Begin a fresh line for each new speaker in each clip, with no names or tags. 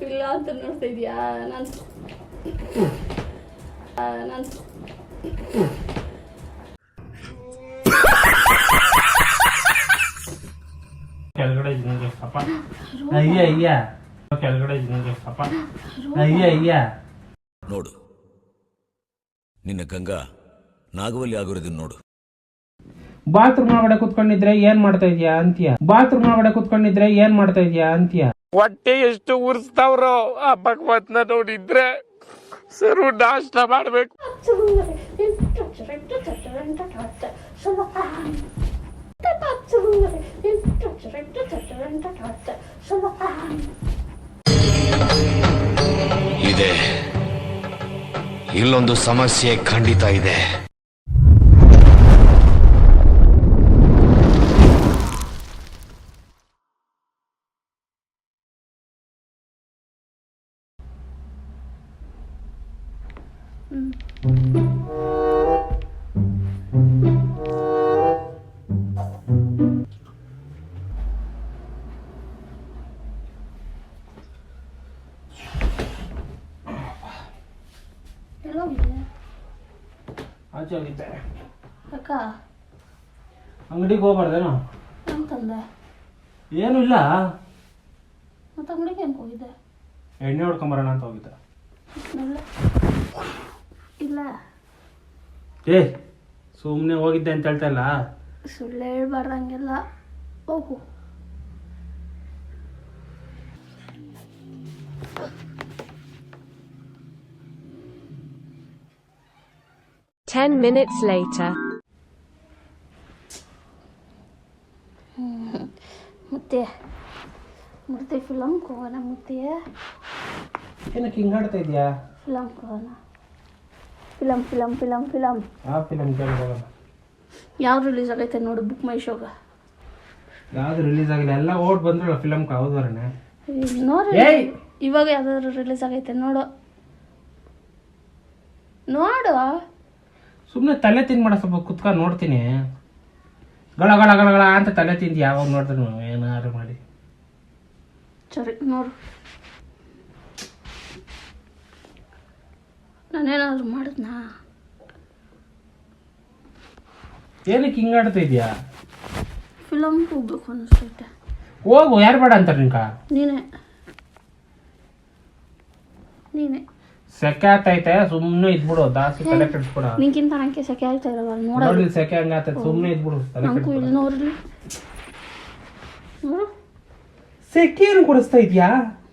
ಫಿಲ್ಲ ಅಂತ ನೋಡ್ತಾ ಇದೀಯಾ? ನಾನು
ಕೆಳಗಡೆ ಅಪ್ಪ ಅಯ್ಯ ಕೆಳಗಡೆ ಅಪ್ಪ ಅಯ್ಯ
ನೋಡು, ನಿನ್ನ ಗಂಗಾ ನಾಗವಲ್ಲಿ ಆಗಿರೋದನ್ನ ನೋಡು.
ಬಾತ್ರೂಮ್ ಒಳಗಡೆ ಕುತ್ಕೊಂಡಿದ್ರೆ ಏನ್ ಮಾಡ್ತಾ ಇದೀಯಾ ಅಂತೀಯ? ಬಾತ್ರೂಮ್ ಒಳಗಡೆ ಕುತ್ಕೊಂಡಿದ್ರೆ ಏನ್ ಮಾಡ್ತಾ ಇದೀಯಾ ಅಂತೀಯ? ಹೊಟ್ಟೆ ಎಷ್ಟು ಉರ್ಸ್ತಾವ್ರೋ ಆ ಭಗವತ್ನ ನೋಡಿದ್ರೆ ಸರು ನಾಷ್ಟ ಮಾಡ್ಬೇಕು.
ಇದೆ, ಇಲ್ಲೊಂದು ಸಮಸ್ಯೆ ಖಂಡಿತ ಇದೆ.
ಆಚೆ ಹೋಗಿದ್ದೆ.
ಅಕ್ಕ
ಅಂಗಡಿಗೆ ಹೋಗ್ಬಾರ್ದೇನೋ
ಅಂತಂದೆ.
ಏನು ಇಲ್ಲ,
ಮತ್ತೆ ಅಂಗಡಿಗೆ ಹೆಂಗೆ ಹೋಗಿದ್ದೆ?
ಎಣ್ಣೆ ಹೊಡ್ಕೊಂಬರೋಣ ಅಂತ ಹೋಗಿದ್ದೆ.
ಇಲ್ಲ
ಏ ಸುಮ್ಮನೆ ಹೋಗಿದ್ದೆ ಅಂತ ಹೇಳ್ತಾ ಇಲ್ಲ.
ಸುಳ್ಳು ಹೇಳ್ಬಾರ್ದಂಗೆಲ್ಲ ಹೋಗು.
Ten minutes later.
ಮುತ್ತೆ ಫಿಲಮ್ಗೆ ಹೋಗೋಣ. ಮುತ್ತೆ
ಏನಕ್ಕೆ ಹಿಂಗಾಡ್ತಾ ಇದೆಯಾ?
ಫಿಲಮ್ಗೆ ಹೋಗೋಣ. ಫಿಲಮ್
ಯಾವ ಫಿಲಮ್ ಕೇಳಿ ಹೋಗೋಣ?
ಯಾವ್ದು ರಿಲೀಸ್ ಆಗೈತೆ ನೋಡು ಬುಕ್ ಮೈ ಶೋಗ.
ಯಾವ್ದು ರಿಲೀಸ್ ಆಗಿಲ್ಲ, ಎಲ್ಲ ಓಡ್ ಬಂದ್ರಲ್ಲ ಫಿಲಮ್ಗೆ. ಹೌದವರೇ
ನೋಡಿ ಇವಾಗ ಯಾವ್ದಾದ್ರು ರಿಲೀಸ್ ಆಗೈತೆ ನೋಡು.
ಸುಮ್ಮನೆ ತಲೆ ತಿನ್ಬೇಡ, ಸ್ವಲ್ಪ ಕುತ್ಕೊಂಡು ನೋಡ್ತೀನಿ. ಗಳ ಗಳ ಗಳ ಗಳ ಅಂತ ತಲೆ ತಿಂದು ಯಾವಾಗ ನೋಡಿದ್ರು ಏನಾದ್ರು ಮಾಡಿ.
ಸರಿ ನೋಡು. ನಾನೇನಾದ್ರು ಮಾಡಿದ್ನಾ?
ಏನಕ್ಕೆ ಹಿಂಗಾಡ್ತಾ ಇದೆಯಾ?
ಫಿಲಮ್ಗೆ ಹೋಗ್ಬೇಕು ಅನ್ನಿಸ್ತೈತೆ.
ಹೋಗು, ಯಾರು ಬೇಡ ಅಂತಾರೆ ನಿನ್ಕ?
ನೀನೇ
ಸೆಕೆ ಆಗ್ತೈತೆ, ಸುಮ್ಮನೆ ಇದ್ಬಿಡು. ಜಾಸ್ತಿ ತಲೆ ಕೆಡಿಸ್ಬಿಡ.
ನಿನ್ಕಿಂತ ನನಗೆ ಸೆಕೆ ಆಗ್ತಾ ಇರಲ್ಲ
ನೋಡಿ. ಸೆಕೆ ಹಂಗಾಗ್ತೈತೆ, ಸುಮ್ಮನೆ ಇದ್ಬಿಡು. ತಲೆ ಕೆಡಿಸ್ಬಿಡ.
ನೋಡ್ರಿ ನೋಡು,
ಸೆಕೆ ಏನು ಕೊಡಿಸ್ತಾ ಇದೆಯಾ?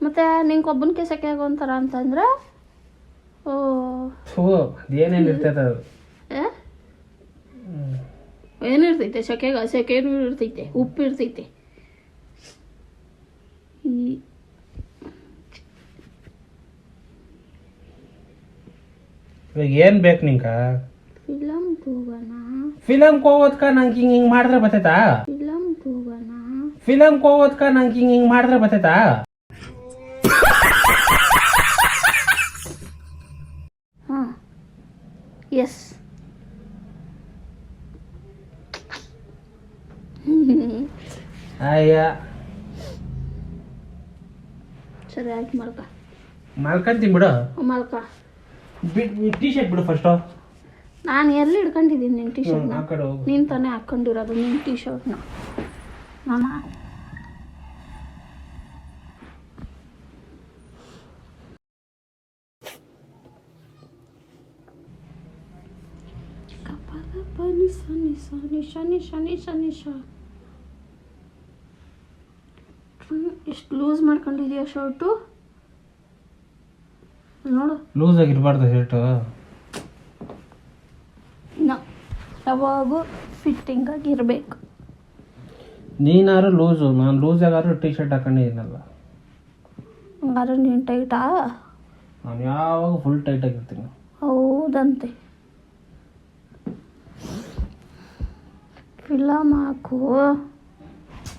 ಮತ್ತೆ ನಿಂಗೆ ಒಬ್ಬನಿಗೆ ಸೆಕೆ ಆಗೋಂತಾರ ಅಂತಂದ್ರೆ
ಅದೇನೇನು ಇರ್ತೈತೆ ಅದು.
ಏನಿರ್ತೈತೆ ಸೆಕೆನೂ ಇರ್ತೈತೆ, ಉಪ್ಪು ಇರ್ತೈತೆ.
ಇವಾಗ ಏನು ಬೇಕು ನಿಂಕ?
ಫಿಲಮ್ಗೆ ಹೋಗೋಣ.
ಫಿಲಮ್ಗೆ ಹೋಗೋದ್ಕ ನಂಗೆ ಹಿಂಗೆ ಮಾಡಿದ್ರೆ ಬರ್ತೈತಾ?
ಫಿಲಮ್ಗೆ ಹೋಗೋಣ.
ಫಿಲಮ್ಗೆ ಹೋಗೋದ್ಕ ನಂಗೆ ಹಿಂಗೆ ಮಾಡಿದ್ರೆ ಬರ್ತೈತಾ?
ಹಾಂ ಎಸ್.
ಅಯ್ಯ
ಸರಿ ಆಯ್ತು,
ಮಲ್ಕೊಂತೀನಿ ಬಿಡು.
ಮಲ್ಕ.
ಟೀ ಶರ್ಟ್ ಬಿಡು ಫಸ್ಟು.
ನಾನು ಎಲ್ಲಿ ಹಿಡ್ಕೊಂಡಿದ್ದೀನಿ ನಿನ್ನ ಟೀ ಶರ್ಟ್ನ?
ಆ ಕಡೆ ಹೋಗು.
ನೀನು ತಾನೇ ಹಾಕ್ಕೊಂಡಿರೋದು ನಿನ್ನ ಟೀ ಶರ್ಟ್ನ. ನಾನು ಎಷ್ಟು ಲೂಸ್ ಮಾಡ್ಕೊಂಡಿದ್ಯಾ ಶರ್ಟು? ನೋಡು,
ಲೂಸ್ ಆಗಿರಬಾರ್ದು ಶರ್ಟು.
ಯಾವಾಗೂ ಫಿಟ್ಟಿಂಗ್ ಆಗಿರ್ಬೇಕು.
ನೀನಾರು ಲೂಸು, ನಾನು ಲೂಸ್ ಆಗಾರು ಟೀ ಶರ್ಟ್ ಹಾಕೊಂಡಿದ್ದೀನಲ್ಲ.
ಹಂಗಾದ್ರೆ ನೀನು ಟೈಟಾ?
ನಾನು ಯಾವಾಗ ಫುಲ್ ಟೈಟ್ ಆಗಿರ್ತೀನಿ.
ಹೌದಂತೆ. ಫಿಲಮ್ ಹಾಕು.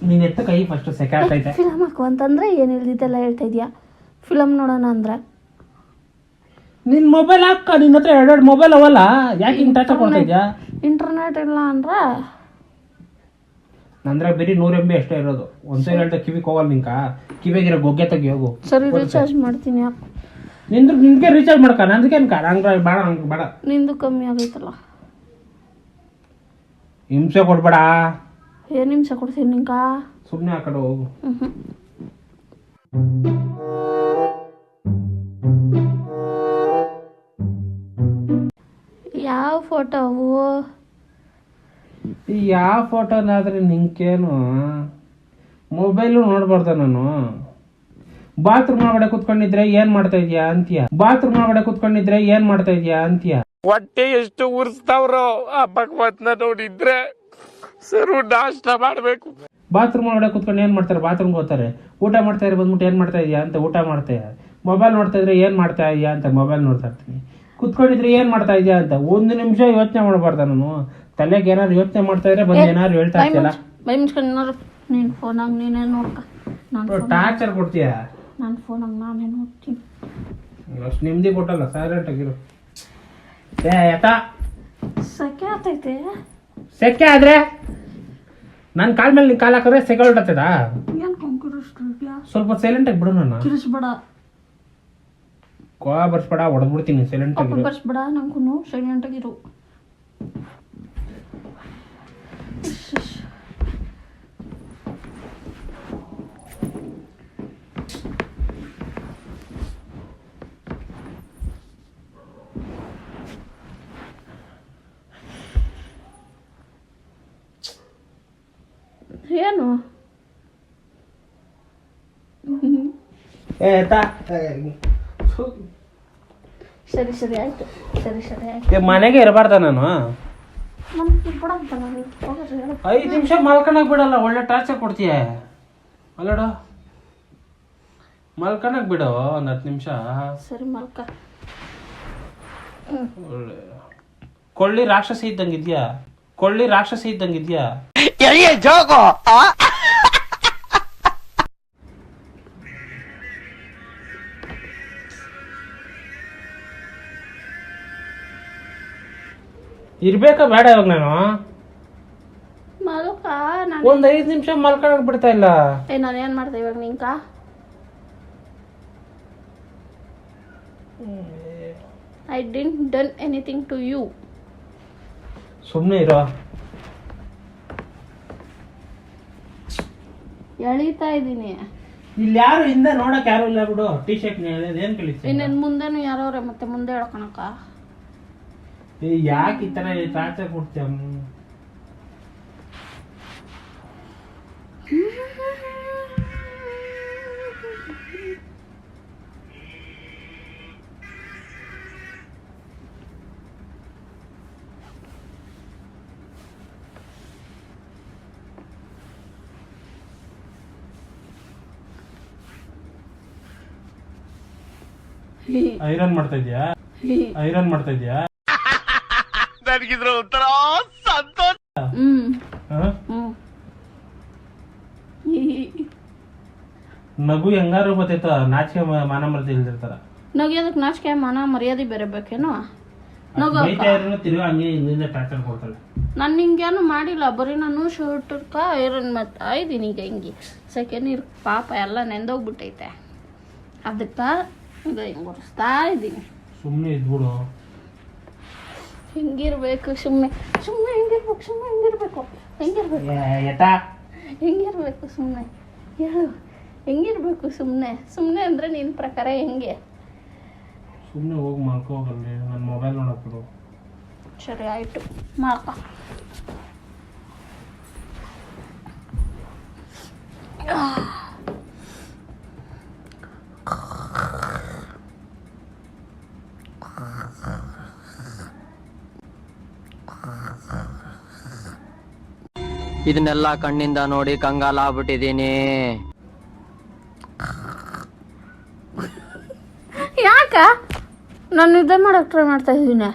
ನೀನು ಎತ್ತ ಕೈ ಫಸ್ಟ್. ಸೆಕೆ ಆಗ್ತೈತೆ.
ಫಿಲಮ್ ಹಾಕು ಅಂತಂದ್ರೆ ಏನು ಹೇಳ್ದಿದ್ದೆಲ್ಲ ಹೇಳ್ತಾ ಇದೆಯಾ? ಫಿಲಮ್ ನೋಡೋಣ ಅಂದ್ರೆ
ನಿನ್ನ ಮೊಬೈಲ್ ಹಾಕ. ನಿನ್ನ ಹತ್ರ ಎರಡೆರಡು ಮೊಬೈಲ್ ಅವಲ್ಲ, ಯಾಕೆ ಹಿಂಗೆ ಟಾಚ್ ಕೊಡ್ತಾ ಇದೆಯಾ?
ಇಂಟರ್ನೆಟ್ ಇಲ್ಲ ಅಂದ್ರೆ
ನಂದ್ರೆ ಬರೀ 100 MB ಅಷ್ಟೇ ಇರೋದು. ಒಂದ್ಸರಿ ಹೇಳ್ತಾ ಕಿವಿಗೆ ಹೋಗಲ್ಲ ನಿಂಕ, ಕಿವಿಗಿರೋ ಗೊಗ್ಗೆ ತೆಗಿ ಹೋಗು.
ಸರಿ ರೀಚಾರ್ಜ್ ಮಾಡ್ತೀನಿ. ಯಾಕೆ
ನಿನ್ಗೆ ರೀಚಾರ್ಜ್ ಮಾಡ್ಕ, ನಂದಕ್ಕೇನು ಹಂಗೆ ಬೇಡ, ಹಂಗೆ ಬೇಡ.
ನಿಂದು ಕಮ್ಮಿ ಆಗೈತಲ್ಲ.
ಹಿಂಸೆ ಕೊಡ್ಬೇಡ.
ಏನು ನಿಮಿಷ ಕೊಡ್ತೀನಿ ನಿಂಕ?
ಸುಮ್ಮನೆ ಆ ಕಡೆ ಹೋಗು.
ಯಾವ ಫೋಟೋ ಅವು?
ಯಾವ ಫೋಟೋನಾದ್ರೆ ನಿಂಕೇನು? ಮೊಬೈಲು ನೋಡ್ಬಾರ್ದ ನಾನು? ಬಾತ್ರೂಮ್ ಒಳಗಡೆ ಕುತ್ಕೊಂಡಿದ್ರೆ ಏನ್ ಮಾಡ್ತಾ ಇದೀಯಾ ಅಂತೀಯ? ಬಾತ್ರೂಮ್ ಒಳಗಡೆ ಕುತ್ಕೊಂಡಿದ್ರೆ ಏನ್ ಮಾಡ್ತಾ ಇದೀಯಾ ಅಂತೀಯ?
ಹೊಟ್ಟೆ ಎಷ್ಟು ಉರ್ಸ್ತಾವ್ರೋ ಆ ಭಗವತ್ನ ನೋಡಿದ್ರೆ ಸರು ನಾಷ್ಟ ಮಾಡ್ಬೇಕು.
ಬಾತ್ರೂಮ್ ಒಳಗಡೆ ಕುತ್ಕೊಂಡು ಏನ್ ಮಾಡ್ತಾರೆ? ಬಾತ್ರೂಮ್ ಹೋಗ್ತಾರೆ. ಊಟ ಮಾಡ್ತಾ ಇದ್ರೆ ಬಂದ್ಬಿಟ್ಟು ಏನ್ ಮಾಡ್ತಾ ಇದೀಯಾ ಅಂತ ಊಟ ಮಾಡ್ತಾರೆ. ಮೊಬೈಲ್ ನೋಡ್ತಾ ಇದ್ರೆ ಏನ್ ಮಾಡ್ತಾ ಇದೀಯಾ ಅಂತ ಮೊಬೈಲ್ ನೋಡ್ತಾ ಇರ್ತೀನಿ. ಕುತ್ಕೊಂಡಿದ್ರೆ ಏನ್ ಮಾಡ್ತಾ ಇದೀಯಾ ಅಂತ 1 ನಿಮಿಷ ಯೋಚನೆ ಮಾಡಬಾರ್ದ ನಾನು? ತಲೆಗೆ ಏನಾದ್ರು ಯೋಚನೆ ಮಾಡ್ತಾ ಇದ್ರೆ ಬಂದು ಏನಾದ್ರು ಹೇಳ್ತಾ ಇರ್ತಿಲ್ಲ.
ಬೈ ಮುಚ್ಕೊಂಡು ನೋಡು. ನೀನು ಫೋನಾಗ ನೀನೇ ನೋಡ್ಕ.
ಟಾರ್ಚರ್ ಕೊಡ್ತೀಯ?
ನಾನು ಫೋನಾಗ ನಾನೇ ನೋಡ್ತೀನಿ.
ಅಷ್ಟು ನಿಮ್ದಿ ಕೊಟ್ಟಲ್ಲ, ಸೈಲೆಂಟ್ ಆಗಿರು.
ಸೆಕೆ ಆಗ್ತೈತೆ.
ಸೆಕೆ ಆದ್ರೆ ನನ್ನ ಕಾಲ್ ಮೇಲೆ ನಿನ್ ಕಾಲ್ ಹಾಕಿದ್ರೆ ಸೆಕೆ ಹೊರಟದ.
ಏನು ಕೊಂಕಿರಿಸ್ತಿದ್ಯಾ?
ಸ್ವಲ್ಪ ಸೈಲೆಂಟ್ ಆಗಿ ಬಿಡು. ನನ್ನ
ಕಿರಿಸ್ಬೇಡ,
ಕೋವ ಬರ್ಸ್ಬೇಡ, ಹೊಡೆದ್ಬಿಡ್ತೀನಿ. ಸೈಲೆಂಟ್ ಆಗಿರು.
ಬರ್ಸ್ಬೇಡ, ನಂಗೂ ಸೈಲೆಂಟ್ ಆಗಿರು. ಏನು ಸರಿ ಸರಿ ಆಯ್ತು. ಸರಿ ಸರಿ ಆಯ್ತು.
ಮನೆಗೆ ಇರಬಾರ್ದ ನಾನು?
ನಮ್ಗೆ ಕೊಡಂತಲ್ಲ.
5 ನಿಮಿಷ ಮಲ್ಕೊಳಕ್ ಬಿಡಲ್ಲ. ಒಳ್ಳೆ ಟಾರ್ಚರ್ ಕೊಡ್ತೀಯ ಅಲ್ಲಡ. ಮಲ್ಕೊಳಕ್ ಬಿಡು ಒಂದ್ 10 ನಿಮಿಷ.
ಸರಿ ಮಲ್ಕ.
ಒಳ್ಳೆ ಕೊಳ್ಳಿ ರಾಕ್ಷಸಿ ಇದ್ದಂಗಿದ್ಯಾ? ಕೊಳ್ಳಿ ರಾಕ್ಷಸಿ ಇದ್ದಂಗಿದ್ಯಾ? ಇರ್ಬೇಕಾ ಬೇಡ ಇವಾಗ ನಾನು?
ಮಲ್ಕ.
ಒಂದ್ 5 ನಿಮಿಷ ಮಲ್ಕೊಳಕ್ ಬಿಡ್ತಾ ಇಲ್ಲ.
ನಾನು ಏನ್ ಮಾಡ್ದೆ ಇವಾಗ ನಿಂಕ? I didn't done anything to you.
ಸುಮ್ನೆ ಇರೋ.
ಎಳಿತಾ ಇದ್ದೀನಿ.
ಇಲ್ಲಿ ಯಾರು ಹಿಂದೆ ನೋಡಕ್ ಯಾರು ಇಲ್ಲ ಬಿಡು. ಟೀ ಶರ್ಟ್ ಏನ್ ಕಲಿಸ್ತೀನಿ?
ಇನ್ನೇನ್ ಮುಂದೆನು ಯಾರವ್ರೆ ಮತ್ತೆ ಮುಂದೆ ಹೇಳ್ಕೊಳಕ?
ಯಾಕೆ ಈ ತರ ಟಾರ್ಚರ್ ಕೊಡ್ತೀಯ? ಐರನ್ ಮಾಡ್ತಾ ಇದ್ಯಾ? ಐರನ್ ಮಾಡ್ತಾ ಇದ್ಯಾ?
ನನಗಿದ್ರ ಒಂಥರ ಸಂತೋಷ.
ನಗು ಹೆಂಗಾರು ಬರ್ತೈತ? ನಾಚಿಕೆ ಮಾನ ಮರ್ಯಾದೆ ಇಲ್ದಿರ್ತಾರ.
ನಗಿಯೋದಕ್ಕೆ ನಾಚಿಕೆ ಮಾನ ಮರ್ಯಾದೆ ಬೇರೆ ಬೇಕೇನು?
ತಿರುಗಿ ಹಂಗೆ ಹಿಂದಿಂದ ಟಾರ್ಚರ್ ಕೊಡ್ತಾಳೆ.
ನಾನು ನಿಂಗೇನು ಮಾಡಿಲ್ಲ, ಬರೀ ನಾನು ಶರ್ಟ್ ಐರನ್ ಮಾಡ್ತಾ ಇದ್ದೀನಿ. ಈಗ ಹಿಂಗೆ ಸೆಕೆ ನೀರು ಪಾಪ ಎಲ್ಲ ನೆಂದೋಗ್ಬಿಟ್ಟೈತೆ. ಅದಕ್ಕೆ ಇದು ಹಿಂಗೆ ಒರೆಸ್ತಾ ಇದ್ದೀನಿ.
ಸುಮ್ಮನೆ ಇದ್ಬಿಡು.
ಹಿಂಗಿರ್ಬೇಕು. ಸುಮ್ಮನೆ ಸುಮ್ಮನೆ ಹೆಂಗಿರ್ಬೇಕು? ಸುಮ್ಮನೆ ಹೆಂಗಿರ್ಬೇಕು? ಹೆಂಗಿರ್ಬೇಕು? ಹೆಂಗಿರ್ಬೇಕು? ಸುಮ್ಮನೆ ಹೇಳು, ಹೆಂಗಿರ್ಬೇಕು? ಸುಮ್ಮನೆ ಸುಮ್ಮನೆ ಅಂದರೆ ನಿನ್ನ ಪ್ರಕಾರ ಹೆಂಗೆ?
ಸುಮ್ಮನೆ ಹೋಗಿ ಮಲ್ಕೋ ಹೋಗಲ್ಲಿ. ನನ್ನ ಮೊಬೈಲ್ ನೋಡಕ್ ಬಿಡು.
ಸರಿ ಆಯಿತು, ಮಾಡ್ಕೊ.
ಇದನ್ನೆಲ್ಲ ಕಣ್ಣಿಂದ ನೋಡಿ ಕಂಗಾಲಾಗ್ಬಿಟ್ಟಿದೀನಿ.
ಯಾಕ ನಾನು ನಿದ್ದೆ ಮಾಡಕ್ ಟ್ರೈ ಮಾಡ್ತಾ ಇದ್ದೀನಿ?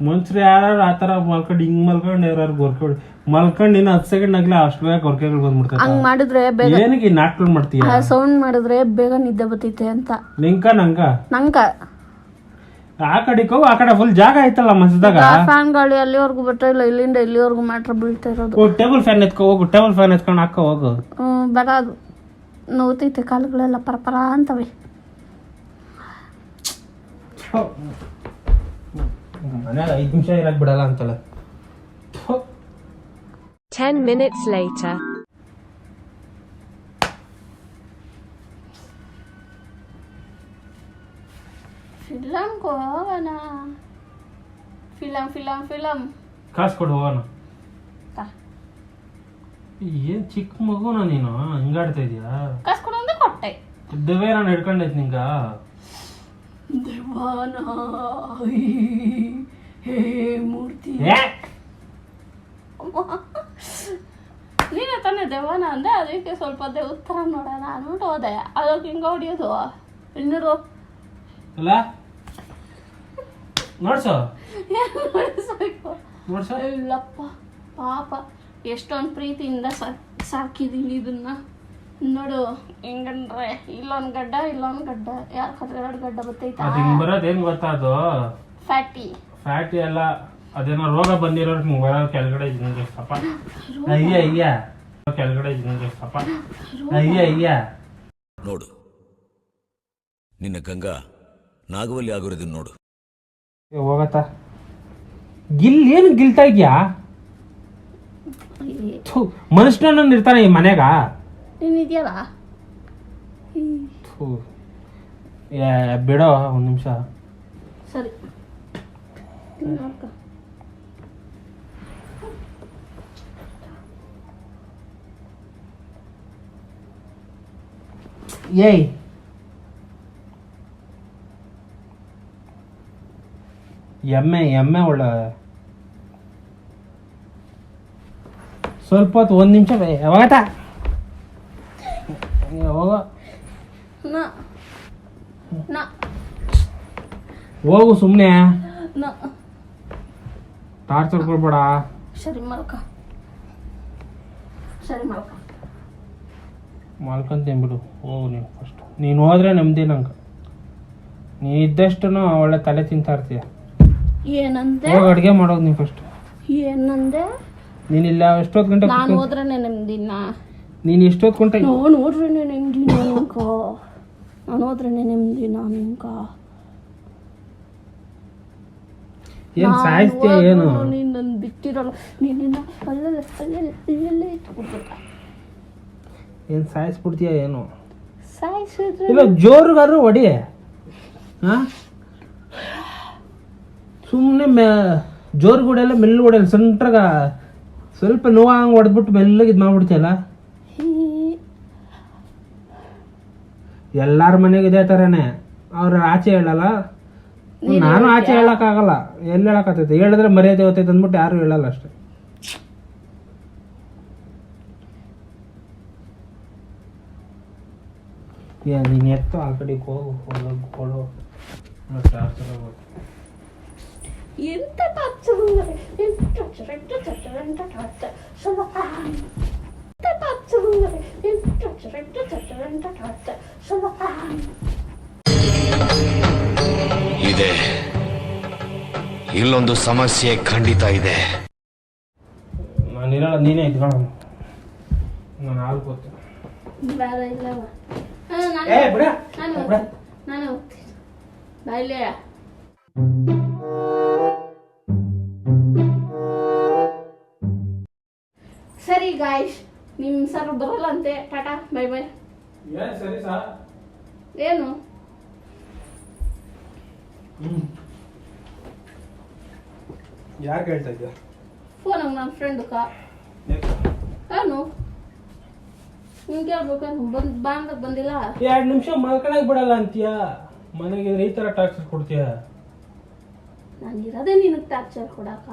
ಮನುಷ್ಯರು ಯಾರು ಆತರ ಮಲ್ಕೊಂಡು ಹಿಂಗ್ ಮಲ್ಕೊಂಡು ಯಾರು ಗೊರ್ಕೊಂಡು ಮಲ್ಕೊಂಡು ಇನ್ನು 10 ಸೆಕೆಂಡ್ ಆಗ್ಲೇ ಅಷ್ಟು ಬೇಗ ಗೊರ್ಕೆಗಳು ಬಂದ್ಬಿಡ್ತಾರೆ.
ಹಂಗ್ ಮಾಡಿದ್ರೆ ಬೇಗ
ಏನಕ್ಕೆ ನಾಟ್ಕೊಂಡು ಮಾಡ್ತೀಯ?
ಸೌಂಡ್ ಮಾಡಿದ್ರೆ ಬೇಗ ನಿದ್ದೆ ಬರ್ತೈತೆ ಅಂತ.
ನಂಗ
ನಂಗ
ಆ ಕಡೆಗೆ ಹೋಗು, ಆ ಕಡೆ ಫುಲ್ ಜಾಗ ಐತಲ್ಲ ಮಸ್ದಾಗ.
ಫ್ಯಾನ್ ಗಾಳಿ ಅಲ್ಲಿವರೆಗೂ ಬರ್ತಾ ಇಲ್ಲ, ಇಲ್ಲಿಂದ ಇಲ್ಲಿವರೆಗೂ ಮಾತ್ರ ಬೀಳ್ತಾ ಇರೋದು.
ಟೇಬಲ್ ಫ್ಯಾನ್ ಎತ್ಕೊ ಹೋಗು, ಟೇಬಲ್ ಫ್ಯಾನ್ ಎತ್ಕೊಂಡು ಹಾಕ ಹೋಗು.
ಬೇಡ, ಅದು ನೋವ್ತೈತೆ, ಕಾಲುಗಳೆಲ್ಲ ಪರಪರ ಅಂತವೆ.
ಮನ್ಯಾಗ 5 ನಿಮಿಷ ಇರಕ್ ಬಿಡಲ್ಲ ಅಂತಲ್ಲ.
10 minutes later.
ಫಿಲಮ್ಗೆ ಹೋಗೋಣ. ಫಿಲಮ್
ಕಾಸು ಕೊಡು ಹೋಗೋಣ.
ತಾ.
ಏನ್ ಚಿಕ್ಕ ಮಗುನ ನೀನು ಹಿಂಗಾಡ್ತಾ ಇದೀಯಾ?
ಕಾಸು ಕೊಡು ಅಂದ್ರೆ ಕೊಟ್ಟೆ.
ದೇವೇ ನಾನು ಹಿಡ್ಕೊಂಡೈತಿ ನಿಂಗ.
ದೇವಾನ ಹೇ ಮೂರ್ತಿ. ನೀನೇ ತಾನೇ ದೇವಾನ ಅಂದೆ, ಅದಕ್ಕೆ ಸ್ವಲ್ಪ ದೇವ್ರ ಥರ ನೋಡೋಣ ಅಂದ್ಬಿಟ್ಟು ಹೋದೆ. ಅದಕ್ಕೆ ಹಿಂಗೆ ಹೊಡಿಯೋದು ಇನ್ನೂರು
ಅಲ್ಲ ನೋಡ್ಸೋ. ನೋಡ್ಸೋ.
ಇಲ್ಲಪ್ಪ ಪಾಪ, ಎಷ್ಟೊಂದು ಪ್ರೀತಿಯಿಂದ ಸಾಕಿದೀನಿ ಇದನ್ನ. ನೋಡು ಹೆಂಗಂದ್ರೆ ಇಲ್ಲೊಂದು ಗಡ್ಡ ಯಾರ ಹತ್ರ 2 ಗಡ್ಡ ಬರ್ತೈತಾ?
ಅದು ಹಿಂಗ್ ಬರೋದು ಹೆಂಗ್ ಗೊತ್ತಾ? ಅದು ಫ್ಯಾಟಿ ಅಲ್ಲ, ಅದೇನೋ ರೋಗ ಬಂದಿರೋ ಬರೋ ಕೆಳಗಡೆ ನಿಂಗೆ ಸಪ. ಅಯ್ಯ ಕೆಳಗಡೆ ನಿಂಗೆ ಸಪ. ಅಯ್ಯ
ನೋಡು, ನಿನ್ನ ಗಂಗಾ ನಾಗವಲ್ಲಿ ಆಗಿರೋದನ್ನ ನೋಡು.
ಹೋಗತ್ತ. ಏನು ಗಿಲ್ತಾ ಇದ್ಯಾ? ಮನುಷ್ಯನ ಇರ್ತಾನೆ ಈ ಮನ್ಯಾಗ.
ನೀನಿದೆಯಲ್ಲ
ಬಿಡೋ 1 ನಿಮಿಷ.
ಸರಿ
ಏಯ್ ಎಮ್ಮೆ ಒಳ್ಳೆ ಸ್ವಲ್ಪ ಹೊತ್ತು 1 ನಿಮಿಷ ಯಾವಾಗತ್ತ ಹೋಗು ಸುಮ್ಮನೆ. ಟಾರ್ಚರ್ ಕೊಡ್ಬೇಡ.
ಸರಿ ಮಲ್ಕ
ಮಲ್ಕೊಂತೀನಿ ಬಿಡು. ಹೋಗು ನೀನು ಫಸ್ಟ್. ನೀನು ಹೋದ್ರೆ ನೆಮ್ಮದಿ ನಂಗೆ. ನೀನು ಇದ್ದಷ್ಟು ಒಳ್ಳೆ ತಲೆ ತಿಂತಾ ಇರ್ತೀಯ.
ಏನಂದೆ?
ಹೋಗಿ ಅಡುಗೆ ಮಾಡೋದು ನೀನು ಫಸ್ಟ್.
ಏನಂದೆ?
ನೀನಿಲ್ಲ ಎಷ್ಟೊತ್ತು ಗಂಟೆ
ನಾನು ಹೋದ್ರೆ ನೆಮ್ಮದಿನ.
ನೀನು ಎಷ್ಟೊತ್ತು ಗಂಟೆ?
ನಾನು ಹೋದ್ರೆ ನೆಮ್ಮದಿನ ನಿಂಕ. ನಾನು ಹೋದ್ರೆ ನೆಮ್ಮದಿನ ನಿಂಕ.
ಏನು ಸಾಯಿಸ್ತೀಯ ಏನು?
ನೀನು ನನ್ನ ಬಿಟ್ಟಿರಲ್ಲ. ನೀನಿನ್ನ ಅಲ್ಲೇ ಇಟ್ಬಿಡ್ಬೇಕ.
ಏನು ಸಾಯಿಸ್ಬಿಡ್ತೀಯ ಏನು?
ಸಾಯಿಸಿದ್ರೆ
ಇಲ್ಲ ಜೋರುಗಾರು ಹೊಡಿ. ಹಾಂ ಸುಮ್ಮನೆ ಜೋರು ಹೊಡೆಯಲ್ಲ, ಮೆಲ್ಲ ಹೊಡೆಯಲ್ಲ. ಸೆಂಟ್ರಾಗ ಸ್ವಲ್ಪ ನೋವು ಹೊಡೆದ್ಬಿಟ್ಟು ಮೆಲ್ಲಗೆ ಇದು ಮಾಡ್ಬಿಡ್ತೀಯಲ್ಲ. ಎಲ್ಲಾರ ಮನೆಗೆ ಇದೇ ಥರನೇ. ಅವ್ರು ಆಚೆ ಹೇಳಲ್ಲ, ನಾನು ಆಚೆ ಹೇಳಕ್ಕಾಗಲ್ಲ. ಎಲ್ಲಿ ಹೇಳಕ್ಕಾಗ್ತೈತೆ? ಹೇಳಿದ್ರೆ ಮರ್ಯಾದೆ ಹೋಗ್ತೈತೆ ಅಂದ್ಬಿಟ್ಟು ಯಾರು ಹೇಳಲ್ಲ ಅಷ್ಟೆ. ನೀನು ಎತ್ತು ಆ ಕಡೆಗೆ ಹೋಗು. ಕೊಡು
ಎಂತ ಟಾರ್ಚರ್
ಇದೆ. ಇಲ್ಲೊಂದು ಸಮಸ್ಯೆ ಖಂಡಿತ ಇದೆ.
ನಾನಿರಲ್ಲ, ನೀನೇ ಇದ್ಕೊಳ್ಳ. ನಾನು ಹಾಲು ಕೊಡ್ತೀನಿ.
ಬೇಡ ಇಲ್ಲವ. ನಾನು ಹೋಗ್ತೀನಿ. ಬಾಯ್ಲೆ. ಸರಿ ಗಾಯ್ಸ್, ನಿಮ್ಮ ಸರ್ ಬರಲ್ಲ ಅಂತೆ. Tata bye by.
ಸರಿ ಸರ್.
ಏನು
ಯಾರು ಕೇಳ್ತಾ ಇದ್ಯಾ?
ಫೋನಾಗ ನನ್ನ ಫ್ರೆಂಡ್ ಏನು ನಿಂಗೆ ಹೇಳ್ಬೇಕೇನು? ಬಂದಿಲ್ಲ.
2 ನಿಮಿಷ ಮಲ್ಕೊಳಕ್ ಬಿಡಲ್ಲ ಅಂತೀಯ. ಮನೆಗೆ ಈ ಥರ ಟಾರ್ಚರ್ ಕೊಡ್ತೀಯ.
ನಾನು ಇರೋದೇ ನಿನಗೆ ಟಾರ್ಚರ್ ಕೊಡಕ,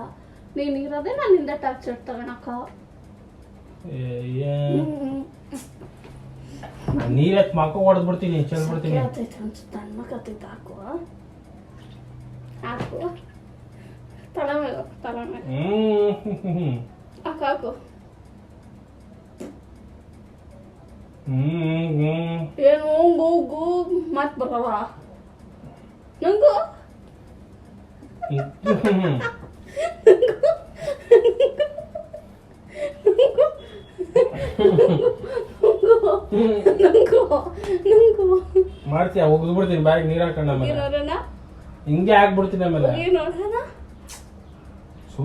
ನೀನು ಇರೋದೇ ನನ್ನಿಂದ ಟಾರ್ಚರ್ ತಗೊಳಕ.
ನೀರತ್ ಮಕ್ಕ ಹೊಡೆದ್ಬಿಡ್ತೀನಿ, ಚೆಲ್ಬಿಡ್ತೀನಿ.
ಅನ್ಸುತ್ತೆ ಅನ್ಮಕತ್ತೈತೆ. ಹಾಕು ಹಾಕು ತಲೆ ಮೇಲೆ ಹಾಕು ಹಾಕು. ಏನು ಹೋಗು ಮಾತು ಬರಲ್ಲ ನಂಗು.
ಮಾಡ್ತೀಯ ಉಗಿದ್ಬಿಡ್ತೀನಿ ಬಾಯಿಗೆ ನೀರು ಹಾಕೊಂಡ ಹಿಂಗೆ ಹಾಕ್ಬಿಡ್ತೀನಿ ಆಮೇಲೆ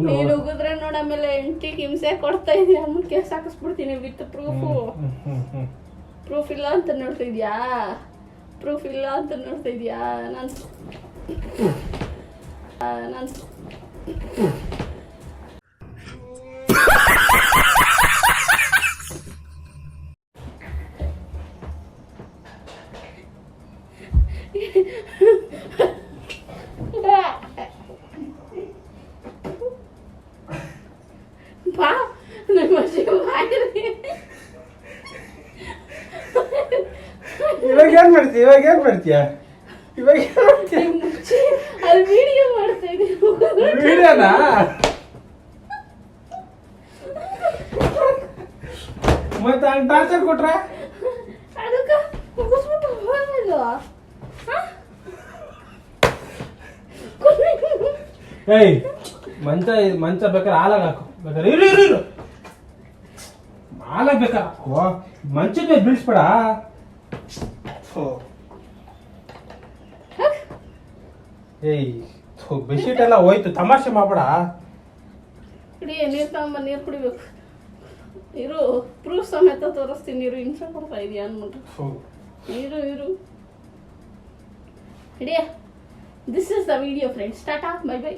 ನೀನು ಉಗಿದ್ರೆ ನೋಡ ಆಮೇಲೆ ಎಂಟಿಗೆ ಹಿಂಸೆ ಕೊಡ್ತಾ ಇದೀಯ ಅಮ್ಮ ಕೇಸ್ ಹಾಕಿಸ್ಬಿಡ್ತೀನಿ ವಿತ್ ಪ್ರೂಫ್ ಇಲ್ಲ ಅಂತ ನೋಡ್ತಾ ಇದ್ಯಾ ನಾನು ಬಾ ನನ್ನ ಮಜೆ ಮಾಡಿ
ಇವಾಗ ಏನ್ ಮಾಡ್ತೀಯ
ಅಲ್ಲಿ ವಿಡಿಯೋ ಮಾಡ್ತಾ ಇದ್ದೀನಿ
ವಿಡಿಯೋನಾ ಮತ್ತೆ ಹಂಗೆ ಟಾರ್ಚರ್ ಕೊಟ್ರೆ
ಅದಕ್ಕೆ ಮುಗಿಸ್ಬಿಟ್ಟು ಹೋಗಲ್ವಾ
ಏಯ್ ಮಂಚ ಬೇಕಾದ್ರೆ ಹಾಲಾಗ ಹಾಕು ಬೇಕಾದ್ರೆ ಇರು ಹಾಲಾಗ ಬೇಕಾ ಹಾಕೋ ಮಂಚದ ಮೇಲೆ ಬೀಳಿಸ್ಬೇಡ ಏಯ್ ಬೆಡ್ಶೀಟ್ ಎಲ್ಲ ಹೋಯ್ತು ತಮಾಷೆ ಮಾಡ್ಬೇಡ
ಕುಡಿ ನೀರು ತಗೊಂಬ ನೀರು ಕುಡಿಬೇಕು ಇರು ಪ್ರೂಫ್ ಸಮೇತ ತೋರಿಸ್ತೀನಿ ನೀರು ಹಿಂಸೆ ಕೊಡ್ತಾ ಇದೀಯ ಅಂದ್ಬಿಟ್ಟು ಇರು ಹಿಡಿಯ this is the video friends tata bye by